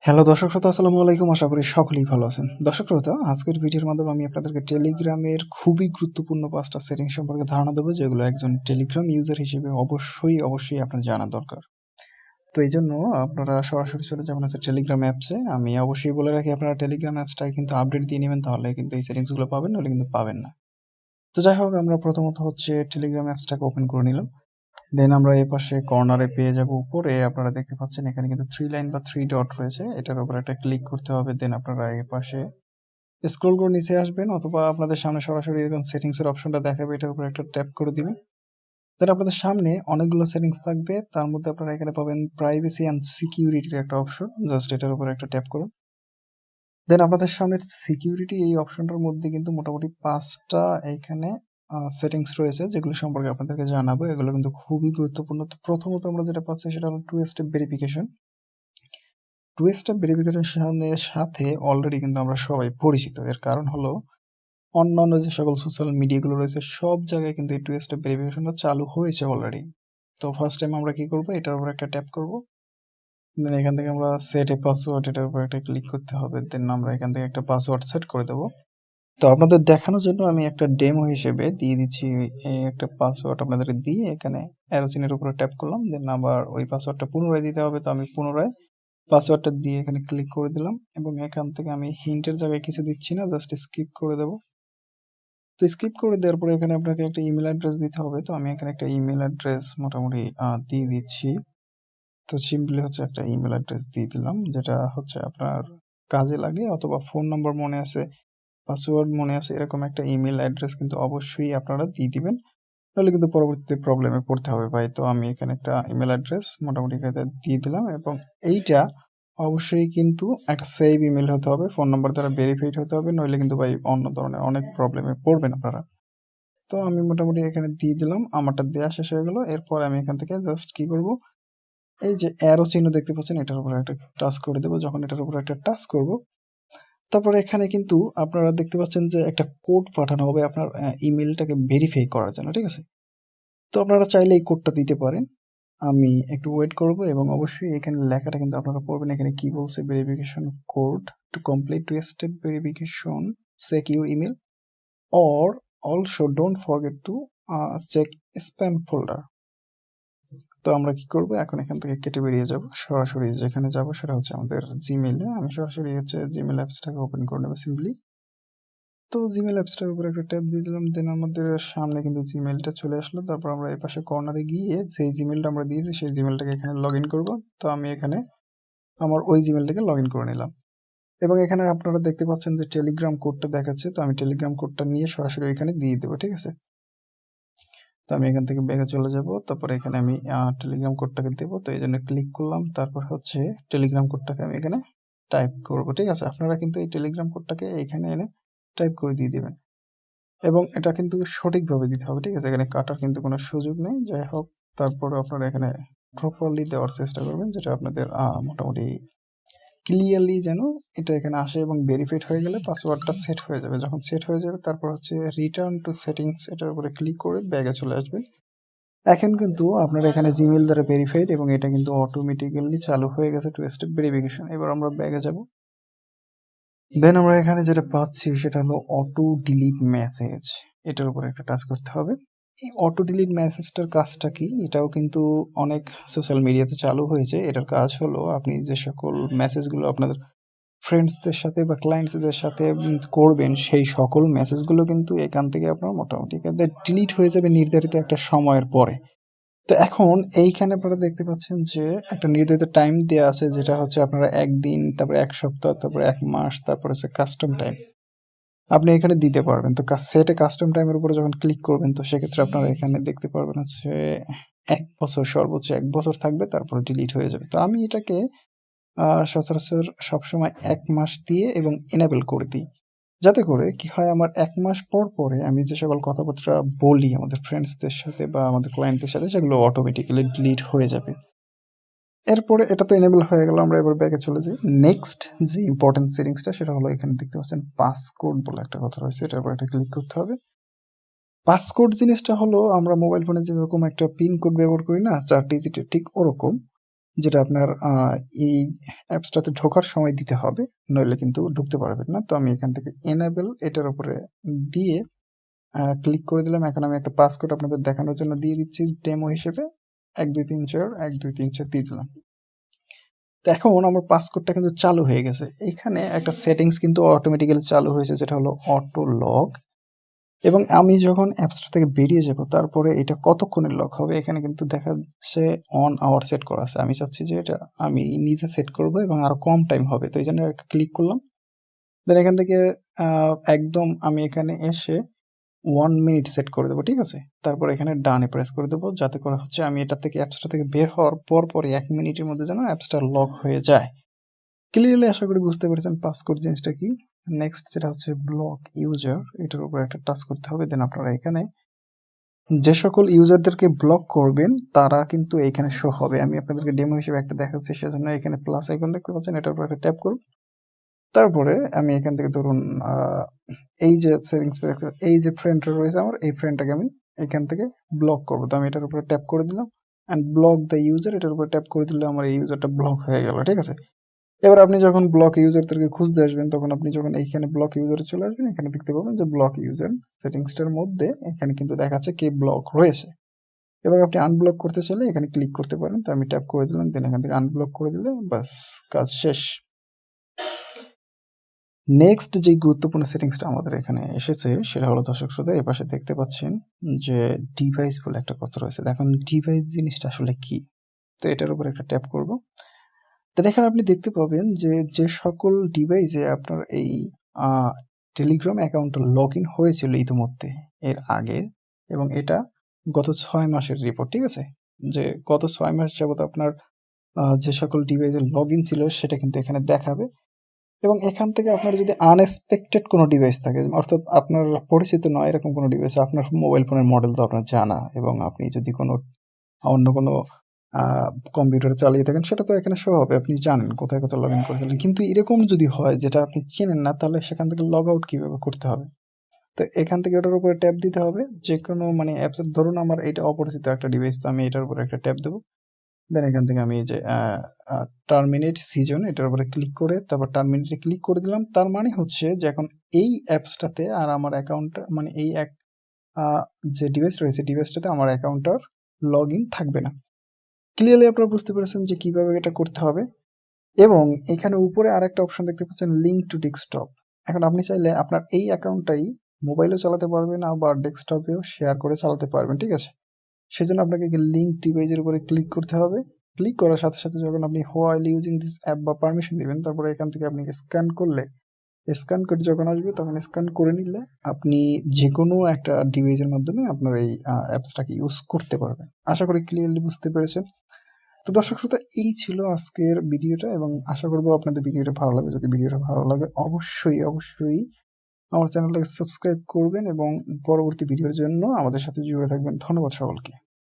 Hello দর্শক শ্রোতা, আসসালামু আলাইকুম। আশা করি সকলেই ভালো আছেন। দর্শক শ্রোতা, আজকের ভিডিওর মাধ্যমে আমি আপনাদেরকে টেলিগ্রামের খুবই গুরুত্বপূর্ণ ৫টা সেটিংস সম্পর্কে ধারণা দেবো, যেগুলো একজন টেলিগ্রাম ইউজার হিসেবে অবশ্যই আপনার জানা দরকার। তো এইজন্য আপনারা সরাসরি চলে যাবেন হচ্ছে টেলিগ্রাম অ্যাপসে। আমি অবশ্যই বলে রাখি, আপনারা টেলিগ্রাম অ্যাপসটাকে কিন্তু আপডেট দিয়ে নিবেন, তাহলে কিন্তু এই সেটিংসগুলো পাবেন, নাহলে কিন্তু পাবেন না। তো যাই হোক, আমরা প্রথমত হচ্ছে টেলিগ্রাম অ্যাপসটাকে ওপেন করে নিলাম। দেন আমরা এপাশে কর্নারে পেয়ে যাব, উপরে আপনারা দেখতে পাচ্ছেন এখানে কিন্তু 3 লাইন বা 3 ডট রয়েছে। এটার উপর একটা ক্লিক করতে হবে। দেন আপনারা এপাশে স্ক্রল করে নিচে আসবেন, অথবা আপনাদের সামনে সরাসরি এরকম সেটিংস এর অপশনটা দেখাবে, এটার উপর একটা ট্যাপ করে দিবেন। দেন আপনাদের সামনে অনেকগুলো সেটিংস থাকবে, তার মধ্যে আপনারা এখানে পাবেন প্রাইভেসি অ্যান্ড সিকিউরিটির একটা অপশন। জাস্ট এটার উপর একটা ট্যাপ করুন। দেন আপনাদের সামনে সিকিউরিটি এই অপশনটার মধ্যে কিন্তু মোটামুটি 5টা এখানে সেটিংস রয়েছে, যেগুলো সম্পর্কে আপনাদেরকে জানাবো। এগুলো কিন্তু খুবই গুরুত্বপূর্ণ। তো প্রথমত আমরা যেটা পাচ্ছি সেটা হলো two step verification. Two step ভেরিফিকেশনের সাথে অলরেডি কিন্তু আমরা সবাই পরিচিত। এর কারণ হলো, অন্যান্য যে সকল সোশ্যাল মিডিয়াগুলো রয়েছে সব জায়গায় কিন্তু এই টু স্টেপ ভেরিফিকেশনটা চালু হয়েছে অলরেডি। তো ফার্স্ট টাইম আমরা কি করব, এটার উপর একটা ট্যাপ করব। দেন এখান থেকে আমরা সেট এ পাসওয়ার্ড, এটার উপর একটা ক্লিক করতে হবে। দেন আমরা এখান থেকে একটা পাসওয়ার্ড সেট করে দেবো। তো আপনাদের দেখানোর জন্য আমি একটা ডেমো হিসেবে দিয়ে দিচ্ছি এই একটা পাসওয়ার্ড আপনাদের দিয়ে, এখানে অ্যারো চিহ্নের উপরে ট্যাপ করলাম। দেন আবার ওই পাসওয়ার্ডটা পুনরায় দিতে হবে। তো আমি পুনরায় পাসওয়ার্ডটা দিয়ে এখানে ক্লিক করে দিলাম, এবং এখান থেকে আমি হিন্টের জায়গায় কিছু দিচ্ছি না, জাস্ট স্কিপ করে দেবো। তো স্কিপ করে দেওয়ার পরে এখানে আপনাকে একটা ইমেল অ্যাড্রেস দিতে হবে। তো আমি এখানে একটা ইমেল অ্যাড্রেস মোটামুটি দিয়ে দিচ্ছি। তো সিম্পলি হচ্ছে একটা ইমেল অ্যাড্রেস দিয়ে দিলাম, যেটা হচ্ছে আপনার কাজে লাগে, অথবা ফোন নাম্বার মনে আছে, পাসওয়ার্ড মনে আছে, এরকম একটা ইমেল অ্যাড্রেস কিন্তু অবশ্যই আপনারা দিয়ে দিবেন, নাহলে কিন্তু পরবর্তীতে প্রবলেমে পড়তে হবে ভাই। তো আমি এখানে একটা ইমেল অ্যাড্রেস মোটামুটি এখানে দিয়ে দিলাম, এবং এইটা অবশ্যই কিন্তু একটা সেভ ইমেল হতে হবে, ফোন নাম্বার দ্বারা ভেরিফাইড হতে হবে, নইলে কিন্তু ভাই অন্য ধরনের অনেক প্রবলেমে পড়বেন আপনারা। তো আমি মোটামুটি এখানে দিয়ে দিলাম, আমারটা দেওয়া শেষ হয়ে গেল। এরপর আমি এখান থেকে জাস্ট কি করব, এই যে অ্যারো চিহ্ন দেখতে পাচ্ছেন, এটার উপরে একটা টাচ করে দেবো। যখন এটার উপরে একটা টাচ করব, তারপরে এখানে কিন্তু আপনারা দেখতে পাচ্ছেন যে একটা কোড পাঠানো হবে আপনার ইমেলটাকে ভেরিফাই করার জন্য, ঠিক আছে? তো আপনারা চাইলে এই কোডটা দিতে পারেন। আমি একটু ওয়েট করব, এবং অবশ্যই এখানে লেখাটা কিন্তু আপনারা পড়বেন। এখানে কি বলছে, verification code to complete two step verification, check your email, or also don't forget to check spam folder. তো আমরা কি করব, এখন এখান থেকে কেটে বেরিয়ে যাব, সরাসরি যেখানে যাব সেটা হচ্ছে আমাদের জিমেইলে। আমি সরাসরি হচ্ছে জিমেইল অ্যাপসটাকে ওপেন করে নেব সিম্পলি। তো জিমেইল অ্যাপসটার উপরে একটা ট্যাপ দিয়ে দিলাম। দেন আমাদের সামনে কিন্তু জিমেইলটা চলে আসলো। তারপর আমরা এই পাশে কর্নারে গিয়ে যেই জিমেইলটা আমরা দিয়েছি সেই জিমেইলটাকে এখানে লগ ইন করবো। তো আমি এখানে আমার ওই জিমেইলটাকে লগ ইন করে নিলাম, এবং এখানে আপনারা দেখতে পাচ্ছেন যে টেলিগ্রাম কোডটা দেখাচ্ছে। তো আমি টেলিগ্রাম কোডটা নিয়ে সরাসরি ওইখানে দিয়ে দেবো, ঠিক আছে? তো আমি এখান থেকে ব্যাগে চলে যাব, তারপরে এখানে আমি টেলিগ্রাম কোডটাকে দেবো। তো এই জন্য ক্লিক করলাম, তারপর হচ্ছে টেলিগ্রাম কোডটাকে আমি এখানে টাইপ করব, ঠিক আছে? আপনারা কিন্তু এই টেলিগ্রাম কোডটাকে এখানে এনে টাইপ করে দিয়ে দিবেন, এবং এটা কিন্তু সঠিকভাবে দিতে হবে, ঠিক আছে? এখানে কাটার কিন্তু কোনো সুযোগ নেই। যাই হোক, তারপরে আপনারা এখানে প্রপারলি দেওয়ার চেষ্টা করবেন, যেটা আপনাদের মোটামুটি ক্লিয়ারলি যেন এটা এখানে আসে, এবং ভেরিফাইড হয়ে গেলে পাসওয়ার্ডটা সেট হয়ে যাবে। যখন সেট হয়ে যাবে, তারপর হচ্ছে রিটার্ন টু সেটিংস, এটার উপরে ক্লিক করে ব্যাগে চলে আসবেন। এখন কিন্তু আপনারা এখানে জিমেইল দ্বারা ভেরিফাইড, এবং এটা কিন্তু অটোমেটিক্যালি চালু হয়ে গেছে টু স্টেপ ভেরিফিকেশন। এবার আমরা ব্যাগে যাব। দেন আমরা এখানে যেটা পাচ্ছি সেটা হলো অটো ডিলিট মেসেজ, এটার উপর একটা টাচ করতে হবে। এই অটো ডিলিট মেসেজটার কাজটা কি, এটাও কিন্তু অনেক সোশ্যাল মিডিয়াতে চালু হয়েছে। এটার কাজ হলো, আপনি যে সকল মেসেজগুলো আপনাদের ফ্রেন্ডসদের সাথে বা ক্লায়েন্টসদের সাথে করবেন, সেই সকল মেসেজগুলো কিন্তু এখান থেকে আপনার মোটামুটি ডিলিট হয়ে যাবে নির্ধারিত একটা সময়ের পরে। তো এখন এইখানে আপনারা দেখতে পাচ্ছেন যে একটা নির্ধারিত টাইম দেয়া আছে, যেটা হচ্ছে আপনারা ১ দিন, তারপরে ১ সপ্তাহ, তারপরে ১ মাস, তারপরে হচ্ছে কাস্টম টাইম। আপনি এখানে দিতে পারবেন। তো সেট এ কাস্টম টাইমের উপরে যখন ক্লিক করবেন, তো সেক্ষেত্রে আপনারা এখানে দেখতে পারবেন হচ্ছে ১ বছর, সর্বোচ্চ ১ বছর থাকবে, তারপরে ডিলিট হয়ে যাবে। তো আমি এটাকে সচরাচর সবসময় ১ মাস দিয়ে এবং এনেবল করে দিই। যাতে করে কি হয়, আমার ১ মাস পর পরে আমি যে সকল কথাবার্তা বলি আমাদের ফ্রেন্ডসদের সাথে বা আমাদের ক্লায়েন্টদের সাথে, সেগুলো অটোমেটিক্যালি ডিলিট হয়ে যাবে। এরপরে এটা তো এনেবল হয়ে গেল, আমরা এবার ব্যাকে চলে যাই। নেক্সট যে ইম্পর্টেন্ট সেটিংসটা, সেটা হলো এখানে দেখতে পাচ্ছেন পাসকোড বলে একটা কথা রয়েছে, এটার উপর একটা ক্লিক করতে হবে। পাসকোড জিনিসটা হলো, আমরা মোবাইল ফোনে যেরকম একটা পিন কোড ব্যবহার করি না, ৪ ডিজিটের, ঠিক ওরকম। যেটা আপনার এই অ্যাপসটাতে ঢোকার সময় দিতে হবে, নইলে কিন্তু ঢুকতে পারবেন না। তো আমি এখান থেকে এনেবল এটার উপরে দিয়ে ক্লিক করে দিলাম। এখন আমি একটা পাসকোড আপনাদের দেখানোর জন্য দিয়ে দিচ্ছি ডেমো হিসেবে, 1 2 3 4 1 2 3 4 দিয়ে দিলাম। তো এখন আমার পাসকোডটা কিন্তু চালু হয়ে গেছে। এখানে একটা সেটিংস কিন্তু অটোমেটিক্যালি চালু হয়েছে, যেটা হলো অটো লক। এবং আমি যখন অ্যাপসটা থেকে বেরিয়ে যাব, তারপরে এটা কতক্ষণের লক হবে এখানে কিন্তু দেখা যাচ্ছে অন আওয়ার সেট করা আছে। আমি চাচ্ছি যে এটা আমি নিজে সেট করব এবং আরো কম টাইম হবে, তো এই জন্য একটা ক্লিক করলাম। দেন এখান থেকে একদম আমি এখানে এসে 1 মিনিট সেট করে দেবো, ঠিক আছে। তারপর এখানে ডানে প্রেস করে দেবো, যাতে করে হচ্ছে আমি এটা থেকে অ্যাপসটা থেকে বের হওয়ার পরই 1 মিনিটের মধ্যে যেন অ্যাপসটা লক হয়ে যায়। ক্লিয়ারলি আশা করি বুঝতে পেরেছেন পাসকোড জিনিসটা কি। নেক্সট যেটা হচ্ছে ব্লক ইউজার, এটার উপর একটা টাচ করতে হবে। দেন আপনারা এখানে যে সকল ইউজারদেরকে ব্লক করবেন তারা কিন্তু এখানে শো হবে। আমি আপনাদেরকে ডেমো হিসেবে একটা দেখাচ্ছি, সেজন্য এখানে প্লাস আইকন দেখতে পাচ্ছেন, এটার উপর একটা ট্যাপ করুন। তারপরে আমি এখান থেকে ধরুন এই যে সেটিংসটা দেখতে, এই যে ফ্রেন্ডটা রয়েছে আমার, এই ফ্রেন্ডটাকে আমি এখান থেকে ব্লক করবো। তো আমি এটার উপরে ট্যাপ করে দিলাম অ্যান্ড ব্লক দ্য ইউজার, এটার উপরে ট্যাপ করে দিলে আমার এই ইউজারটা ব্লক হয়ে গেল, ঠিক আছে। এবার আপনি যখন ব্লক ইউজারদেরকে খুঁজতে আসবেন, তখন আপনি যখন এইখানে ব্লক ইউজারে চলে আসবেন, এখানে দেখতে পাবেন যে ব্লক ইউজার সেটিংসটার মধ্যে এখানে কিন্তু দেখাচ্ছে কে ব্লক রয়েছে। এবার আপনি আনব্লক করতে চাইলে এখানে ক্লিক করতে পারেন। তো আমি ট্যাপ করে দিলাম, দেন এখান থেকে আনব্লক করে দিলে বাস কাজ শেষ। নেক্সট যে গুরুত্বপূর্ণ সেটিংসটা আমাদের এখানে এসেছে সেটা হলো দর্শক শ্রোতা, এ পাশে দেখতে পাচ্ছেন যে ডিভাইস বলে একটা কথা রয়েছে। দেখুন ডিভাইস জিনিসটা আসলে কি, তো এটার উপর একটা ট্যাপ করব। তো দেখেন আপনি দেখতে পাবেন যে যে সকল ডিভাইসে আপনার এই টেলিগ্রাম অ্যাকাউন্টটা লগ ইন হয়েছিল ইতিমধ্যে এর আগে, এবং এটা গত 6 মাসের রিপোর্ট, ঠিক আছে। যে গত 6 মাস যাবত আপনার যে সকল ডিভাইসে লগ ইন ছিল সেটা কিন্তু এখানে দেখাবে। এবং এখান থেকে আপনার যদি আনএক্সপেক্টেড কোনো ডিভাইস থাকে, অর্থাৎ আপনার পরিচিত নয় এরকম কোনো ডিভাইস, আপনার মোবাইল ফোনের মডেল তো আপনার জানা, এবং আপনি যদি কোনো অন্য কোনো কম্পিউটারে চালিয়ে থাকেন, সেটা তো এখানে শো হবে, আপনি জানেন কোথায় কোথায় লগ ইন করেছিলেন। কিন্তু এরকম যদি হয় যেটা আপনি চেনেন না, তাহলে সেখান থেকে লগ আউট কীভাবে করতে হবে? তো এখান থেকে ওটার উপরে ট্যাপ দিতে হবে, যে কোনো মানে অ্যাপসের। ধরুন আমার এটা অপরিচিত একটা ডিভাইস, তো আমি এটার উপরে একটা ট্যাপ দেবো। দেন এখান থেকে আমি এই যে টার্মিনেট সিজন, এটার উপরে ক্লিক করে তারপর টার্মিনেটে ক্লিক করে দিলাম। তার মানে হচ্ছে যে এখন এই অ্যাপসটাতে আর আমার অ্যাকাউন্টটা মানে এই এক যে ডিভাইস রয়েছে, ডিভাইসটাতে আমার অ্যাকাউন্টটার লগ ইন থাকবে না। ক্লিয়ারলি আপনারা বুঝতে পেরেছেন যে কিভাবে এটা করতে হবে। এবং এখানে উপরে আরেকটা অপশন দেখতে পাচ্ছেন, লিঙ্ক টু ডেস্কটপ। এখন আপনি চাইলে আপনার এই অ্যাকাউন্টটাই মোবাইলেও চালাতে পারবেন, আবার ডেস্কটপেও শেয়ার করে চালাতে পারবেন, ঠিক আছে। সেজন্য আপনাকে লিঙ্ক ডিভাইসের উপরে ক্লিক করতে হবে। ক্লিক করার সাথে সাথে যখন আপনি হোয়াইল ইউজিং দিস অ্যাপ বা পারমিশন দিবেন, তারপরে এখান থেকে আপনি স্ক্যান করলে, স্ক্যান কোড যখন আসবে তখন স্ক্যান করে নিলে আপনি যে কোনো একটা ডিভাইসের মাধ্যমে আপনার এই অ্যাপসটাকে ইউজ করতে পারবেন। আশা করি ক্লিয়ারলি বুঝতে পেরেছেন। তো দর্শক শ্রোতা, এই ছিল আজকের ভিডিওটা, এবং আশা করবো আপনাদের ভিডিওটা ভালো লাগবে। যদি ভিডিওটা ভালো লাগে অবশ্যই অবশ্যই আমার চ্যানেলটাকে সাবস্ক্রাইব করবেন এবং পরবর্তী ভিডিওর জন্য আমাদের সাথে জুড়ে থাকবেন। ধন্যবাদ সকলকে।